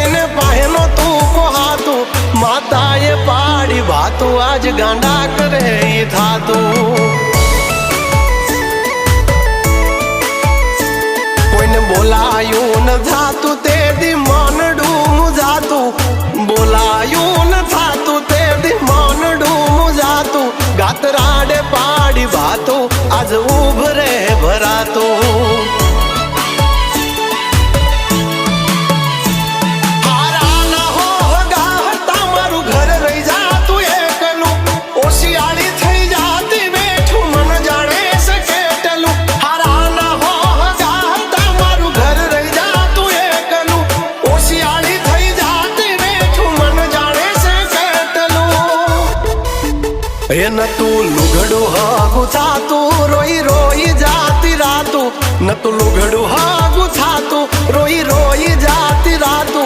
કોઈને પાહેનો તું કોહાતું માતાએ પાડી વાતું આજ ગાંડા કરે ઈ થાતું કોઈને બોલાયું ન થાતું તે દી મનડું મુજાતું બોલાયું ન થાતું તે દી મનડું મુજાતું ગાતરાડે પાડી વાતું આજ ઉભરે ભરાતું न तू लुगड़ू हागु थातू रोई रोई जाती रातू न तू लुगड़ू हागु थातू रोई रोई जाती रातू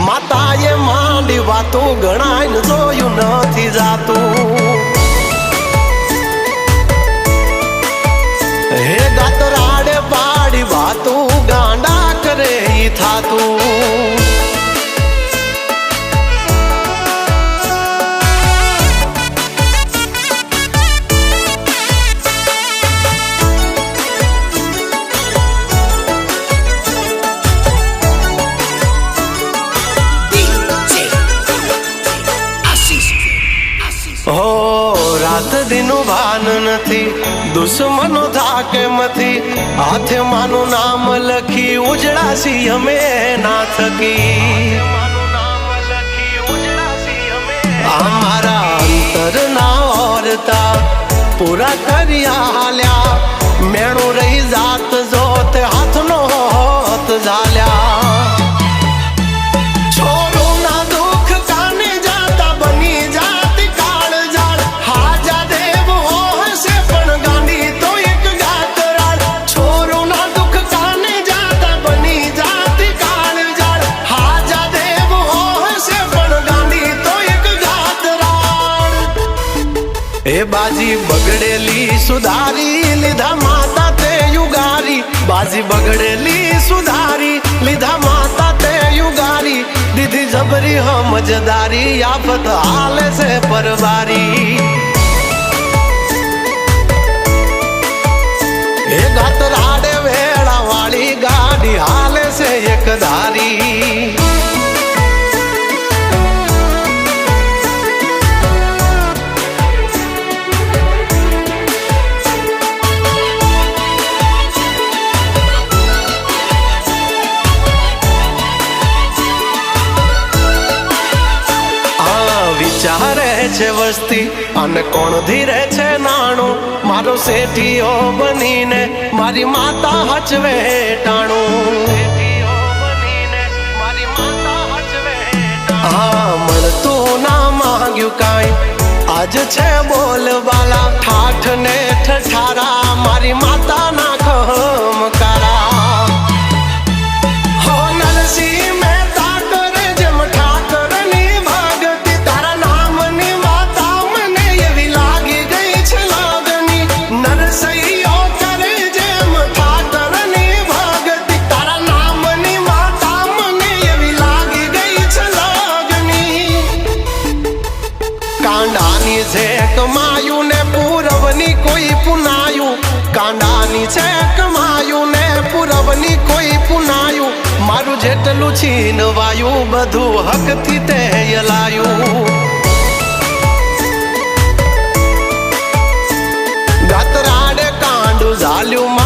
माताए मांडी वातो गणाय जोयु नथी जातू हे गातराडे पाड़ी वातो गांडा करे ई थातू रात दिनो भान नथी दुश्मनो थाके मथी हाथे मानु नाम लखी उजड़ासी हमें ना थकी हमारा अंतर ना औरता पूरा करिया हाल्या मेणु रही जात जोत हाथ नो होत झाल्या बाजी बगड़ेली सुधारी लिधा माता ते युगारी बाजी बगड़ेली सुधारी लिधा माता ते युगारी दीदी जबरी हम मजदारी आफत हाले से परवारी ए गातराडे वेड़ा वाली गाड़ी हाले से एक धारी चारे छे वस्ती अने कोण धीरे छे नाणो मारो सेठियो बनीने मारी माता हचवे टाणो हाँ मळतू ना मांग्यू काई आज छे बोलवाला ठाठ ने ठठारा मारी माता ना खमकारा हो नरसी છે કમાયું ને પૂરવની કોઈ પુનાયું કાંડાની છે કમાયું ને પૂરવની કોઈ પુનાયું મારું જેટલું છીનવાયું બધું હકથી તે યલાયું ગાતરાડે કાંડું ઝાલ્યું